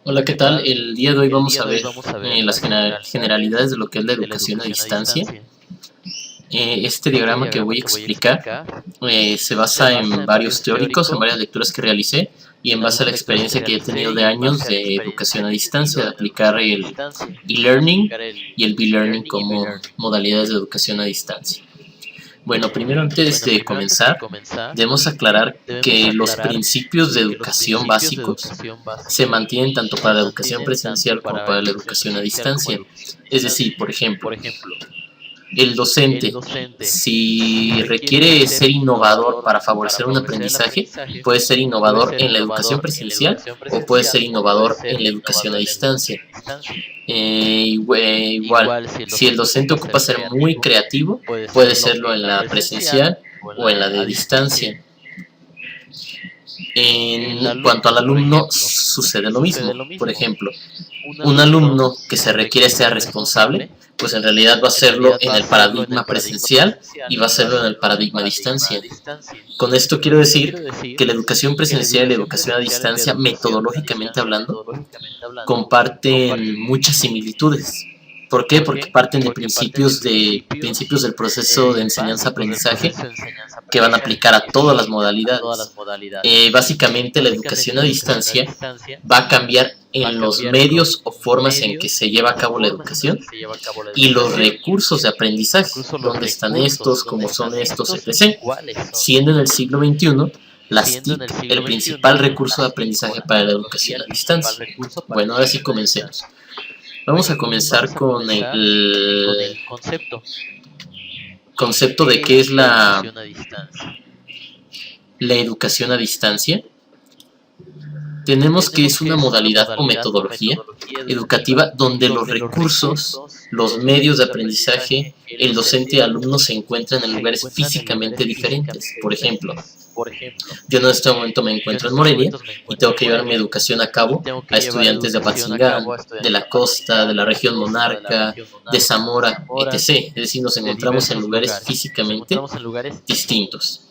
Hola, ¿qué tal? El día de hoy vamos a ver las generalidades de lo que es la educación a distancia. Este diagrama que voy a explicar se basa en varios teóricos, en varias lecturas que realicé y en base a la experiencia que he tenido de años de educación a distancia, de aplicar el e-learning y el b-learning como modalidades de educación a distancia. Bueno, primero antes de comenzar, debemos aclarar que los principios de educación básicos se mantienen tanto para la educación presencial como para la educación a distancia. Es decir, por ejemplo, el docente, si requiere ser innovador para favorecer un aprendizaje, puede ser innovador en la educación presencial o puede ser innovador en la educación a distancia. Igual, si el docente ocupa ser muy creativo, puede serlo en la presencial o en la de distancia. En cuanto al alumno, sucede lo mismo. Por ejemplo, un alumno que se requiere ser responsable, pues en realidad va a hacerlo en el paradigma presencial y va a hacerlo en el paradigma a distancia. Con esto quiero decir que la educación presencial y la educación a distancia, metodológicamente hablando, comparten muchas similitudes. ¿Por qué? Porque parten de principios del proceso de enseñanza-aprendizaje que van a aplicar a todas las modalidades. Básicamente la educación a distancia va a cambiar en los medios o formas en que se lleva a cabo la educación y los recursos de aprendizaje, dónde están estos, cómo son estos, etc. Siendo en el siglo XXI las TIC el principal recurso de aprendizaje para la educación a distancia. Bueno, ahora sí comencemos. Vamos a comenzar con el concepto de qué es la educación a distancia. Tenemos que es una modalidad o metodología educativa donde los recursos, los medios de aprendizaje, el docente y el alumno se encuentran en lugares físicamente diferentes. Por ejemplo, yo en este momento me encuentro en Morelia y tengo que llevar mi educación a cabo a estudiantes de Apatzingán, de la costa, de la región Monarca, de Zamora, etc. Es decir, nos encontramos en lugares físicamente distintos.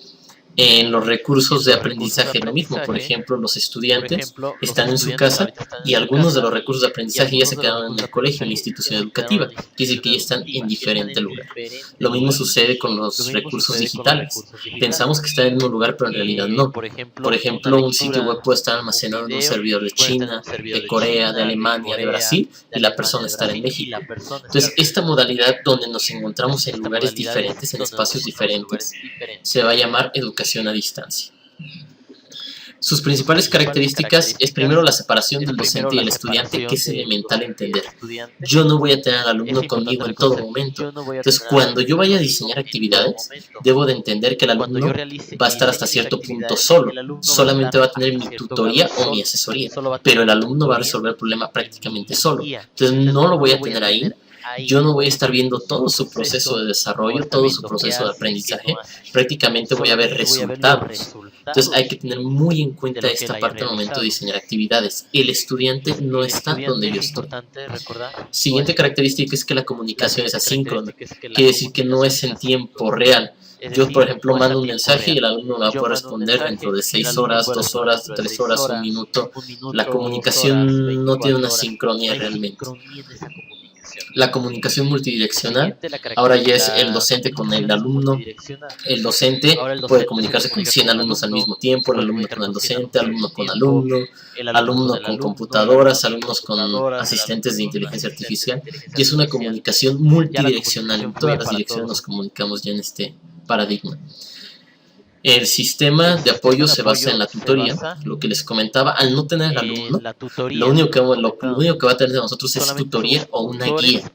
En los recursos de aprendizaje lo mismo, por ejemplo, los estudiantes están en su casa y algunos de los recursos de aprendizaje ya se quedaron en el colegio, en la institución educativa, quiere decir que ya están en diferente lugar. Lo mismo sucede con los recursos digitales. Pensamos que están en un lugar, pero en realidad no. Por ejemplo, un sitio web puede estar almacenado en un servidor de China, de Corea, de Alemania, de Brasil, y la persona estar en México. Entonces, esta modalidad donde nos encontramos en lugares diferentes, en espacios diferentes, se va a llamar educación a distancia. Sus principales características es primero la separación del docente y el estudiante, que es elemental entender. Yo no voy a tener al alumno conmigo en todo momento. Entonces, cuando yo vaya a diseñar actividades, debo de entender que el alumno va a estar hasta cierto punto solo. Solamente va a tener mi tutoría o mi asesoría, pero el alumno va a resolver el problema prácticamente solo. Entonces, no lo voy a tener ahí. Yo no voy a estar viendo todo su proceso de desarrollo, todo su proceso de aprendizaje, prácticamente voy a ver resultados. Entonces hay que tener muy en cuenta esta parte al momento de diseñar actividades. El estudiante no está donde yo estoy. Siguiente característica es que la comunicación es asíncrona, quiere decir que no es en tiempo real. Yo, por ejemplo, mando un mensaje y el alumno me va a poder responder dentro de 6 horas, 2 horas, 3 horas, 1 minuto. La comunicación no tiene una sincronía realmente. La comunicación multidireccional, ahora ya es el docente con el alumno. El docente puede comunicarse con 100 alumnos al mismo tiempo, el alumno con el docente, alumno con alumno con computadoras, alumnos con asistentes de inteligencia artificial. Y es una comunicación multidireccional, en todas las direcciones nos comunicamos ya en este paradigma. El sistema de apoyo se basa en la tutoría, lo que les comentaba. Al no tener al alumno, lo único que va a tener de nosotros es tutoría o una guía,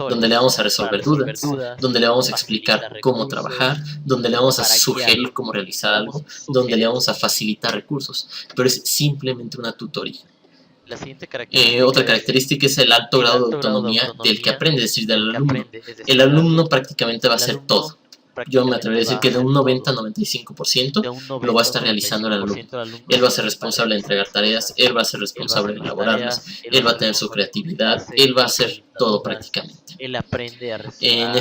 donde le vamos a resolver dudas, donde le vamos a explicar cómo trabajar, donde le vamos a sugerir cómo realizar algo, donde le vamos a facilitar recursos, pero es simplemente una tutoría. Otra característica es el alto grado de autonomía del que aprende, es decir, del alumno. El alumno prácticamente va a hacer todo. Yo me atrevería a decir que de un 90-95% lo va a estar realizando el alumno. Él va a ser responsable de entregar tareas, él va a ser responsable de elaborarlas, él va a tener su creatividad, él va a hacer todo prácticamente. En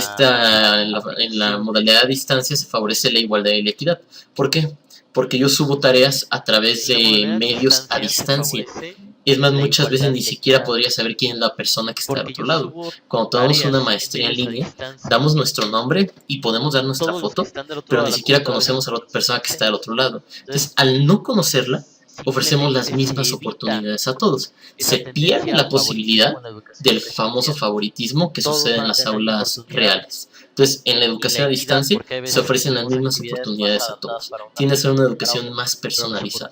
la modalidad a distancia se favorece la igualdad y la equidad. ¿Por qué? Porque yo subo tareas a través de medios a distancia. Es más, muchas veces ni siquiera podría saber quién es la persona que está al otro lado. Cuando tomamos una maestría en línea, damos nuestro nombre y podemos dar nuestra foto, pero ni siquiera conocemos a la persona que está al otro lado. Entonces, al no conocerla, ofrecemos las mismas oportunidades a todos. Se pierde la posibilidad del famoso favoritismo que sucede en las aulas reales. Entonces, en la educación a distancia se ofrecen las mismas oportunidades a todos. Tiende a ser una educación más personalizada.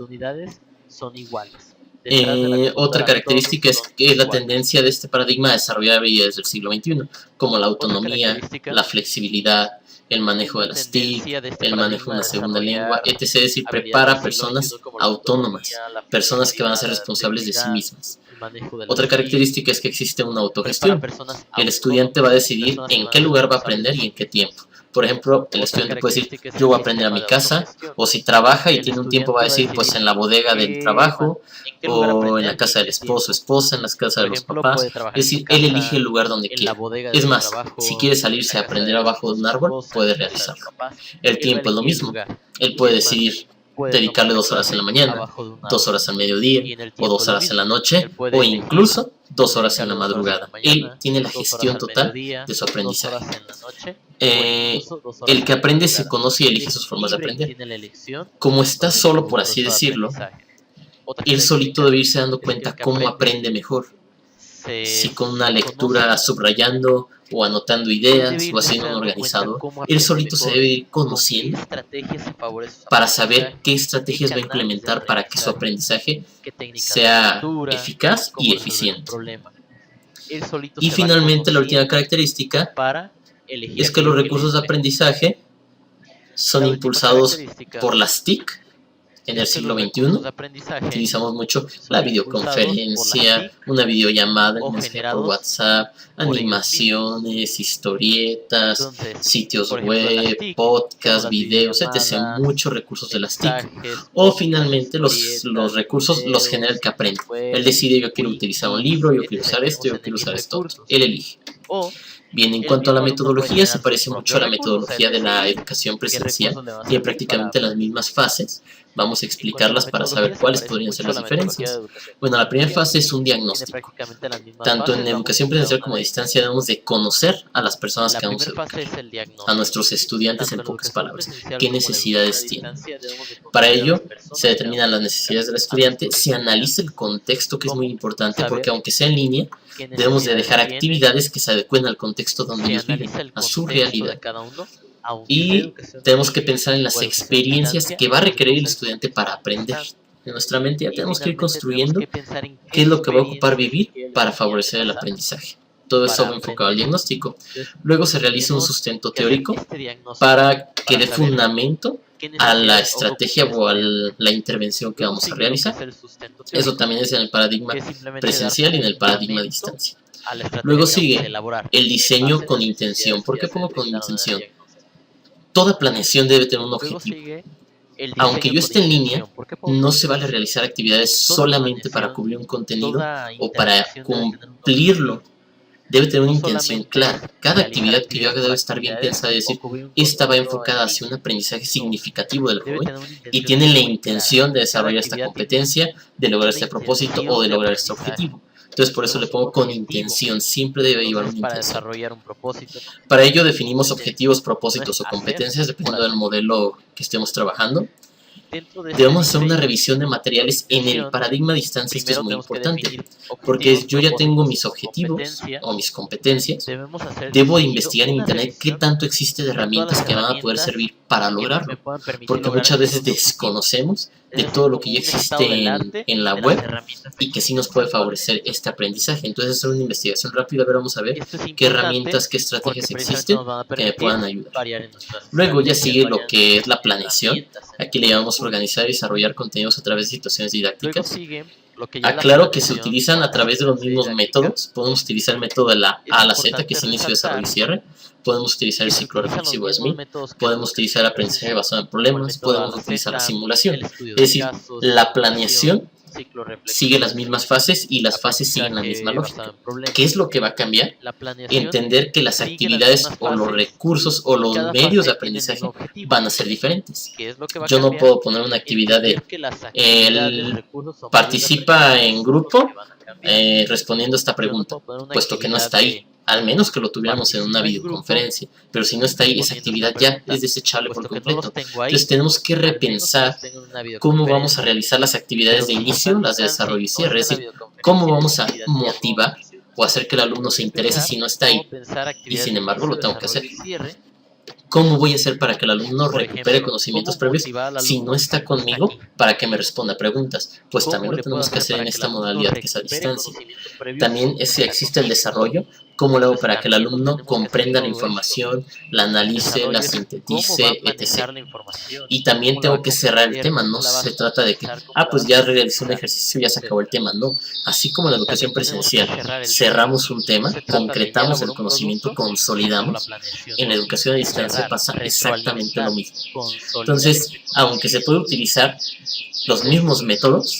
Otra característica es que la tendencia de este paradigma desarrollada desde el siglo XXI, como la autonomía, la flexibilidad, el manejo de las TIC, el manejo de una segunda lengua, etc. Es decir, prepara a personas autónomas, personas que van a ser responsables de sí mismas. Otra característica es que existe una autogestión. El estudiante va a decidir en qué lugar va a aprender y en qué tiempo. Por ejemplo, el estudiante puede decir, yo voy a aprender a mi casa, o si trabaja y tiene un tiempo va a decir, pues en la bodega del trabajo, o en la casa del esposo, esposa, en las casas de los papás. Es decir, él elige el lugar donde quiera. Es más, si quiere salirse a aprender abajo de un árbol, puede realizarlo. El tiempo es lo mismo. Él puede decidir dedicarle 2 horas en la mañana, 2 horas al mediodía, o 2 horas en la noche, o incluso 2 horas en la madrugada. Él tiene la gestión total de su aprendizaje. El que aprende se conoce y elige sus formas de aprender. Como está solo, por así decirlo, él solito debe irse dando cuenta cómo aprende mejor. Si con una lectura subrayando o anotando ideas o haciendo un organizador, él solito se debe ir conociendo para saber qué estrategias va a implementar para que su aprendizaje sea eficaz y eficiente. Y finalmente, la última característica es que los recursos de aprendizaje son impulsados por las TIC. En el siglo XXI utilizamos mucho la videoconferencia, una videollamada, un mensaje por WhatsApp, animaciones, historietas, sitios web, podcasts, videos, etc. Muchos recursos de las TIC. O finalmente los recursos los genera el que aprende. Él decide, yo quiero utilizar un libro, yo quiero usar esto, yo quiero usar esto. Él elige. Bien, en cuanto a la metodología, se parece mucho a la metodología de la educación presencial. Tiene prácticamente las mismas fases. Vamos a explicarlas para saber cuáles podrían ser las diferencias. Bueno, la primera fase es un diagnóstico. Tanto en educación presencial como a distancia debemos de conocer a las personas que vamos a educar, a nuestros estudiantes en pocas palabras, qué necesidades tienen. Para ello, se determinan las necesidades del estudiante, se analiza el contexto, que es muy importante, porque aunque sea en línea, debemos de dejar actividades que se adecuen al contexto donde ellos viven, a su realidad. Y tenemos que pensar en las experiencias que va a requerir el estudiante para aprender. En nuestra mente ya tenemos que ir construyendo qué es lo que va a ocupar vivir para favorecer el aprendizaje. Todo eso va enfocado al diagnóstico. Luego se realiza un sustento teórico para que dé fundamento a la estrategia o a la intervención que vamos a realizar. Eso también es en el paradigma presencial y en el paradigma a distancia. Luego sigue el diseño con intención. ¿Por qué pongo con intención? Toda planeación debe tener un objetivo. Aunque yo esté en línea, no se vale realizar actividades solamente para cubrir un contenido o para cumplirlo. Debe tener una intención clara. Cada actividad que yo haga debe estar bien pensada, es decir, esta va enfocada hacia un aprendizaje significativo del joven y tiene la intención de desarrollar esta competencia, de lograr este propósito o de lograr este objetivo. Entonces por eso le pongo con intención, siempre debe llevar una intención. Para ello definimos objetivos, propósitos o competencias dependiendo del modelo que estemos trabajando. Debemos hacer una revisión de materiales en el paradigma a distancia. Esto es muy importante, porque yo ya tengo mis objetivos o mis competencias, debo investigar en internet qué tanto existe de herramientas que van a poder servir para lograrlo, porque muchas veces desconocemos de todo lo que ya existe en la web y que sí nos puede favorecer este aprendizaje. Entonces hacer una investigación rápida, vamos a ver qué herramientas, qué estrategias existen que me puedan ayudar. Luego ya sigue lo que es la planeación. Aquí le llamamos organizar y desarrollar contenidos a través de situaciones didácticas. Aclaro que se utilizan a través de los mismos métodos. Podemos utilizar el método de la A a la Z, que es inicio, desarrollo y cierre. Podemos utilizar el ciclo reflexivo de Smith. Podemos utilizar el aprendizaje basado en problemas. Podemos utilizar la simulación. Es decir, la planeación sigue las mismas fases y las fases siguen la misma lógica. ¿Qué es lo que va a cambiar? Entender que las actividades o los recursos o los medios de aprendizaje van a ser diferentes. Yo no puedo poner una actividad de él participa en grupo respondiendo esta pregunta, puesto que no está ahí. Al menos que lo tuviéramos en una videoconferencia, pero si no está ahí, esa actividad ya es desechable por completo. Entonces tenemos que repensar cómo vamos a realizar las actividades de inicio, las de desarrollo y cierre, es decir, cómo vamos a motivar o hacer que el alumno se interese si no está ahí, y sin embargo lo tengo que hacer. ¿Cómo voy a hacer para que el alumno recupere conocimientos previos si no está conmigo para que me responda preguntas? Pues también lo tenemos que hacer en esta modalidad que es a distancia. También si existe el desarrollo, ¿cómo lo hago para que el alumno comprenda la información, la analice, la sintetice, etc.? Y también tengo que cerrar el tema, no se trata de que, pues ya realicé un ejercicio y ya se acabó el tema, no. Así como en la educación presencial, cerramos un tema, concretamos el conocimiento, consolidamos, en la educación a distancia pasa exactamente lo mismo. Entonces, aunque se puede utilizar los mismos métodos,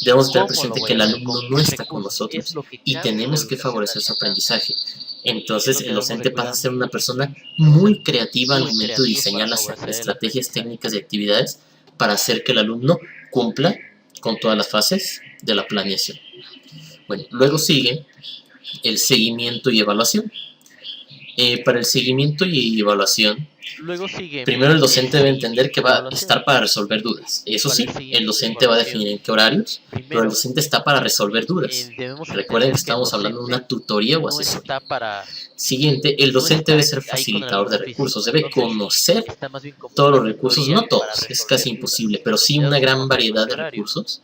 debemos tener presente que el alumno no está con nosotros y tenemos que favorecer su aprendizaje. Entonces, el docente pasa a ser una persona muy creativa al momento de diseñar las estrategias, técnicas y actividades para hacer que el alumno cumpla con todas las fases de la planeación. Bueno, luego sigue el seguimiento y evaluación. Para el seguimiento y evaluación, primero el docente debe entender que va a estar para resolver dudas. Eso sí, el docente va a definir en qué horarios, pero el docente está para resolver dudas. Recuerden que estamos hablando de una tutoría o asesoría. Siguiente, el docente debe ser facilitador de recursos, debe conocer todos los recursos, no todos, es casi imposible, pero sí una gran variedad de recursos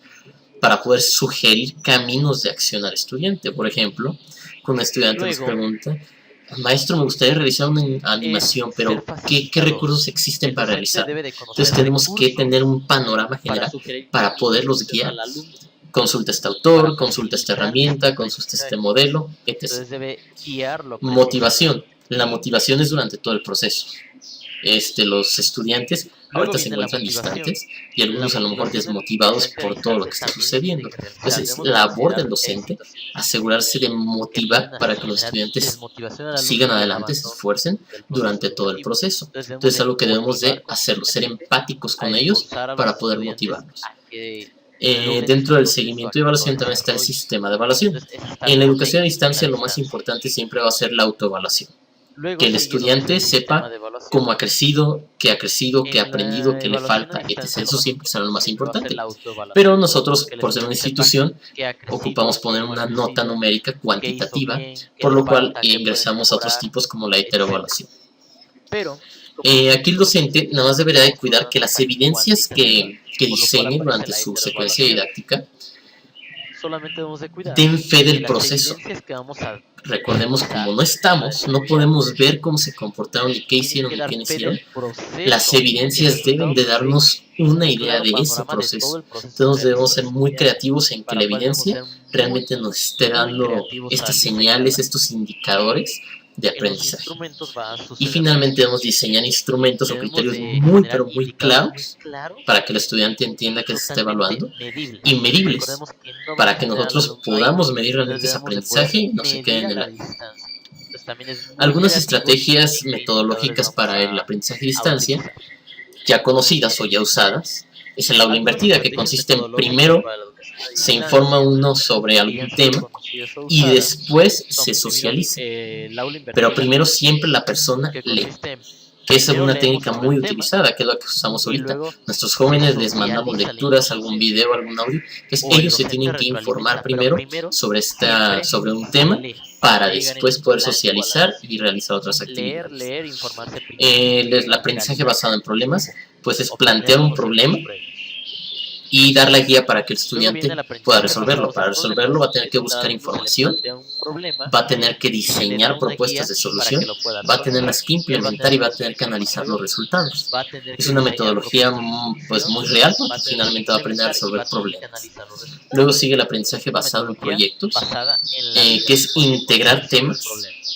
para poder sugerir caminos de acción al estudiante. Por ejemplo, cuando un estudiante nos pregunta: maestro, me gustaría realizar una animación, pero ¿qué recursos existen para realizar? Entonces tenemos que tener un panorama general para poderlos guiar. Consulta este autor, consulta esta herramienta, consulta este modelo, etc. Motivación. La motivación es durante todo el proceso. Los estudiantes ahorita se encuentran distantes y algunos a lo mejor desmotivados por todo lo que está sucediendo. Entonces es labor del docente asegurarse de motivar para que los estudiantes sigan adelante, se esfuercen durante todo el proceso. Entonces es algo que debemos de hacerlo, ser empáticos con ellos para poder motivarlos. Dentro del seguimiento y evaluación también está el sistema de evaluación. En la educación a distancia lo más importante siempre va a ser la autoevaluación. Que el estudiante sepa cómo ha crecido, qué ha aprendido, qué le falta, etc. Eso siempre será lo más importante. Pero nosotros, por ser una institución, ocupamos poner una nota numérica cuantitativa, por lo cual ingresamos a otros tipos como la heteroevaluación. Aquí el docente nada más deberá de cuidar que las evidencias que diseñe durante su secuencia didáctica den fe del proceso. Recordemos, como no estamos, no podemos ver cómo se comportaron y qué hicieron y qué no hicieron. Las evidencias deben de darnos una idea de ese proceso. Entonces debemos ser muy creativos en que la evidencia realmente nos esté dando estas señales, estos indicadores de aprendizaje. Y finalmente debemos diseñar instrumentos o criterios muy pero muy claros para que el estudiante entienda que se está evaluando y medibles para que nosotros podamos medir realmente ese aprendizaje y no se quede en el aire. Algunas estrategias metodológicas para el aprendizaje a distancia ya conocidas o ya usadas es el aula invertida, que consiste en primero se informa uno sobre algún tema y después se socializa. Pero primero siempre la persona lee, que es una técnica muy utilizada, que es lo que usamos ahorita. Nuestros jóvenes les mandamos lecturas, algún video, algún audio. Entonces ellos se tienen que informar primero sobre un tema para después poder socializar y realizar otras actividades. El aprendizaje basado en problemas, pues es plantear un problema y dar la guía para que el estudiante pueda resolverlo. Para resolverlo va a tener que buscar información, va a tener que diseñar propuestas de solución, va a tenerlas que implementar y va a tener que analizar los resultados. Es una metodología pues muy real porque finalmente va a aprender a resolver problemas. Luego sigue el aprendizaje basado en proyectos, que es integrar temas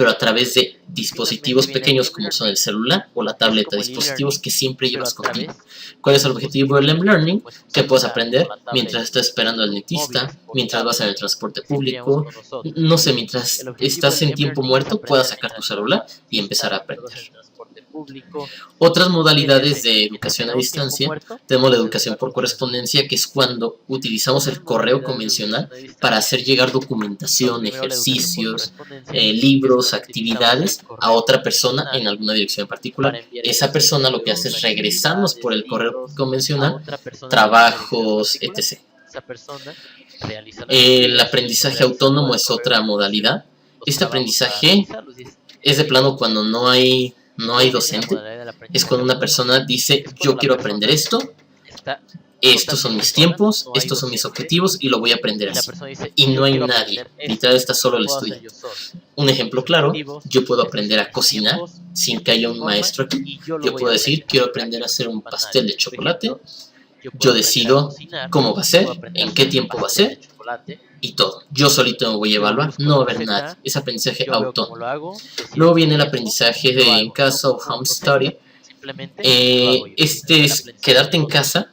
pero a través de dispositivos pequeños como son el celular o la tableta, dispositivos que siempre llevas contigo. ¿Cuál es el objetivo del learning? Que puedes aprender mientras estás esperando al dentista, mientras vas en el transporte público, no sé, mientras estás en tiempo muerto, puedas sacar tu celular y empezar a aprender. Otras modalidades de educación a distancia, tenemos la educación por correspondencia, que es cuando utilizamos el correo convencional para hacer llegar documentación, ejercicios, libros, actividades a otra persona en alguna dirección en particular. Esa persona lo que hace es regresarnos por el correo convencional trabajos, etc. El aprendizaje autónomo es otra modalidad. Este aprendizaje es de plano cuando no hay docente. Es cuando una persona dice, yo quiero aprender esto, estos son mis tiempos, estos son mis objetivos y lo voy a aprender así. Y no hay nadie, literal está solo el estudiante. Un ejemplo claro, yo puedo aprender a cocinar sin que haya un maestro aquí. Yo puedo decir, quiero aprender a hacer un pastel de chocolate. Yo decido cómo va a ser, en qué tiempo va a ser y todo. Yo solito me voy a evaluar, no va a haber nadie. Es aprendizaje autónomo. Luego viene el aprendizaje de en casa o home study. Este es quedarte en casa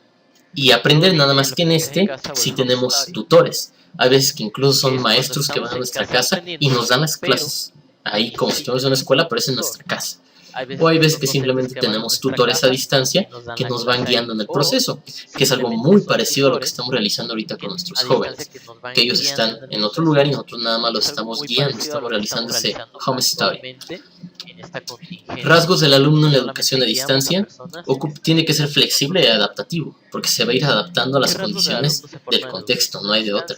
y aprender, nada más que en este si tenemos tutores. Hay veces que incluso son maestros que van a nuestra casa y nos dan las clases ahí como si estuviéramos en una escuela, pero es en nuestra casa. O hay veces que simplemente tenemos tutores a distancia que nos van guiando en el proceso, que es algo muy parecido a lo que estamos realizando ahorita con nuestros jóvenes, que ellos están en otro lugar y nosotros nada más los estamos guiando, estamos realizando ese home study. Rasgos del alumno en la educación a distancia: tiene que ser flexible y adaptativo, porque se va a ir adaptando a las condiciones del contexto, no hay de otra.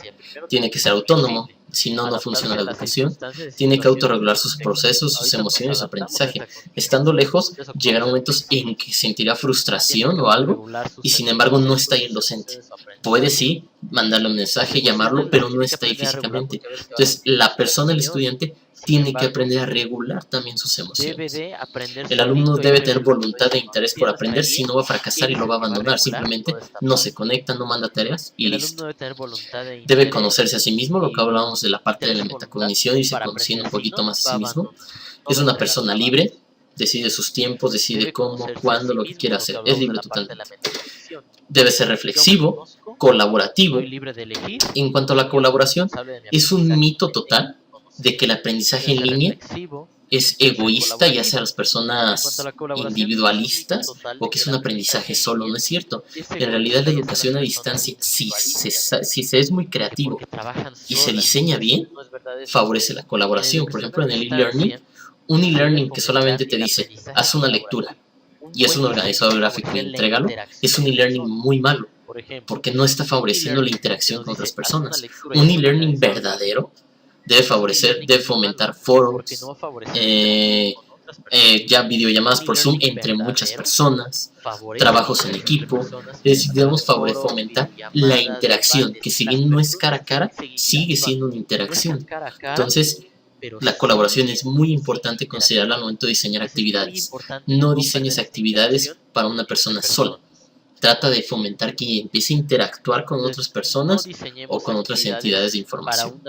Tiene que ser autónomo, si no, no funciona la educación. Tiene que autorregular sus procesos, sus emociones, su aprendizaje. Estando lejos, llegará momentos en que sentirá frustración o algo, y sin embargo no está ahí el docente. Puede sí mandarle un mensaje, llamarlo, pero no está ahí físicamente. Entonces, la persona, el estudiante, tiene que aprender a regular también sus emociones. El alumno debe tener voluntad e interés por aprender, si no va a fracasar y lo va a abandonar. Simplemente no se conecta, no manda tareas y listo. Debe conocerse a sí mismo, lo que hablábamos de la parte de la metacognición, y se conociendo un poquito más a sí mismo. Es una persona libre, decide sus tiempos, decide cómo, cuándo, lo que quiera hacer. Es libre totalmente. Debe ser reflexivo, colaborativo. En cuanto a la colaboración, es un mito total de que el aprendizaje en línea es egoísta, ya sea las personas individualistas, o que es un aprendizaje solo. No es cierto. En realidad la educación a distancia, si se es muy creativo y se diseña bien, favorece la colaboración. Por ejemplo, en el e-learning, un e-learning que solamente te dice, haz una lectura y es un organizador gráfico y entrégalo, es un e-learning muy malo, porque no está favoreciendo la interacción con otras personas. Un e-learning verdadero debe favorecer, debe fomentar foros, ya videollamadas por Zoom entre muchas personas, trabajos en equipo. Es decir, debemos fomentar la interacción, que si bien no es cara a cara, sigue siendo una interacción. Entonces, la colaboración es muy importante considerarla al momento de diseñar actividades. No diseñes actividades para una persona sola. Trata de fomentar que empiece a interactuar con otras personas o con otras entidades de información.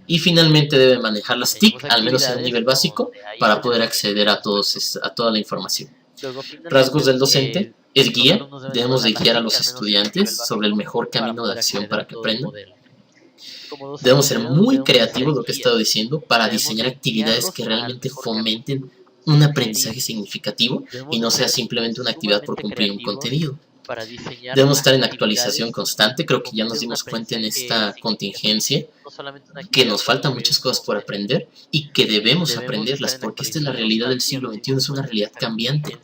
Y finalmente debe manejar las TIC, al menos en un nivel básico, para poder acceder a toda la información. Rasgos del docente: es guía. Debemos de guiar a los estudiantes sobre el mejor camino de acción para que aprendan. Debemos ser muy creativos, lo que he estado diciendo, para diseñar actividades que realmente fomenten un aprendizaje significativo y no sea simplemente una actividad por cumplir un contenido. Debemos estar en actualización constante. Creo que ya nos dimos cuenta en esta contingencia que nos faltan muchas cosas por aprender y que debemos aprenderlas, porque esta es la realidad del siglo XXI, es una realidad cambiante,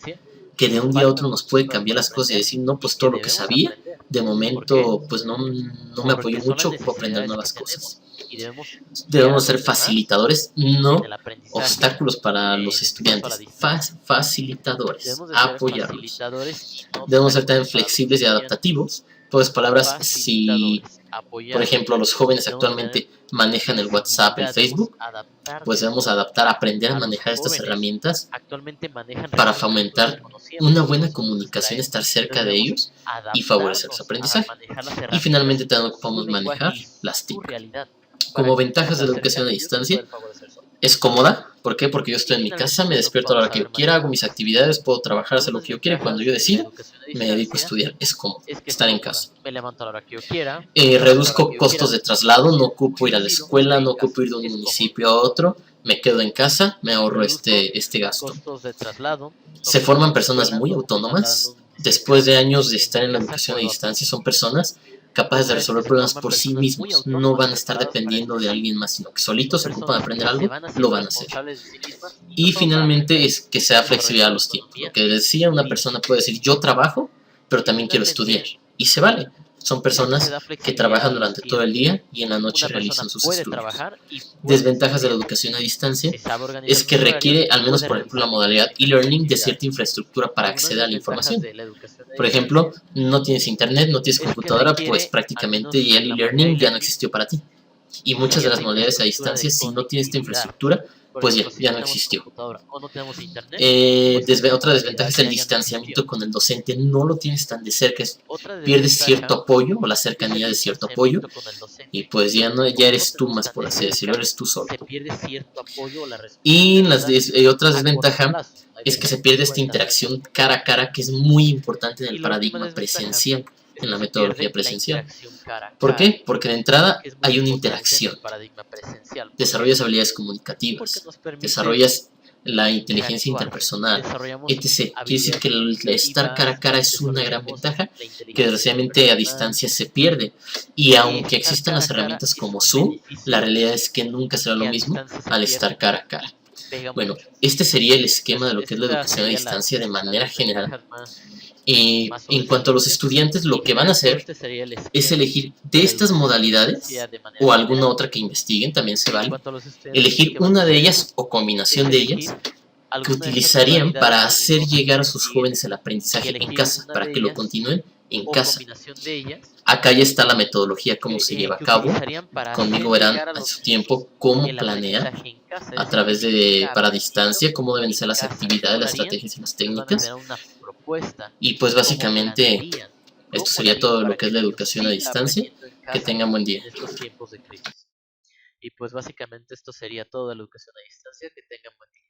que de un día a otro nos puede cambiar las cosas y decir, no, pues todo lo que sabía, de momento pues no me apoyó mucho, ocupo aprender nuevas cosas. Debemos ser facilitadores, no obstáculos para los estudiantes. Facilitadores, apoyarlos. Debemos ser también flexibles y adaptativos. Pocas palabras, si por ejemplo los jóvenes actualmente manejan el WhatsApp, el Facebook, pues debemos adaptar, aprender a manejar estas herramientas para fomentar una buena comunicación, estar cerca de ellos y favorecer su aprendizaje. Y finalmente también podemos manejar las TIC. Como ventajas de la educación a distancia, Es cómoda. ¿Por qué? Porque yo estoy en mi casa, me despierto a la hora que yo quiera, hago mis actividades, puedo trabajar, hacer lo que yo quiera y cuando yo decida me dedico a estudiar. Es cómodo estar en casa. Me levanto a la hora que yo quiera. Reduzco costos de traslado, no ocupo ir a la escuela, no ocupo ir de un municipio a otro, me quedo en casa, me ahorro este gasto. Se forman personas muy autónomas. Después de años de estar en la educación a distancia, son personas capaces de resolver problemas por sí mismos. No van a estar dependiendo de alguien más, sino que solitos se ocupan de aprender algo, lo van a hacer. Y finalmente es que sea flexibilidad a los tiempos. Lo que decía, una persona puede decir, yo trabajo, pero también quiero estudiar. Y se vale. Son personas que trabajan durante todo el día y en la noche realizan sus estudios. Desventajas de la educación a distancia es que requiere, al menos por ejemplo la modalidad e-learning, de cierta infraestructura para acceder a la información. Por ejemplo, no tienes internet, no tienes computadora, pues prácticamente ya el e-learning ya no existió para ti. Y muchas de las modalidades a distancia, si no tienes esta infraestructura, pues ya no existió. Otra desventaja es el distanciamiento con el docente. No lo tienes tan de cerca, pierdes cierto apoyo o la cercanía de cierto apoyo y pues ya eres tú más, por así decirlo, eres tú solo. Y otra desventaja es que se pierde esta interacción cara a cara que es muy importante en el paradigma presencial, en la metodología presencial. ¿Por qué? Porque de entrada hay una interacción. Desarrollas habilidades comunicativas, desarrollas la inteligencia interpersonal, etc. Quiere decir que el estar cara a cara es una gran ventaja que desgraciadamente a distancia se pierde. Y aunque existan las herramientas como Zoom, la realidad es que nunca será lo mismo al estar cara a cara. Bueno, este sería el esquema de lo que es la educación a distancia de manera general. En cuanto a los estudiantes, lo que van a hacer es elegir de estas modalidades o alguna otra que investiguen, también se vale, elegir una de ellas o combinación de ellas que utilizarían para hacer llegar a sus jóvenes el aprendizaje en casa, para que lo continúen en casa. Acá ya está la metodología, cómo se lleva a cabo. Conmigo verán a su tiempo cómo planear a través de para distancia, cómo deben ser las actividades, las estrategias y las técnicas. Y pues básicamente esto sería todo lo que es la educación a distancia. Que tengan buen día. Y pues básicamente esto sería todo de la educación a distancia. Que tengan buen día.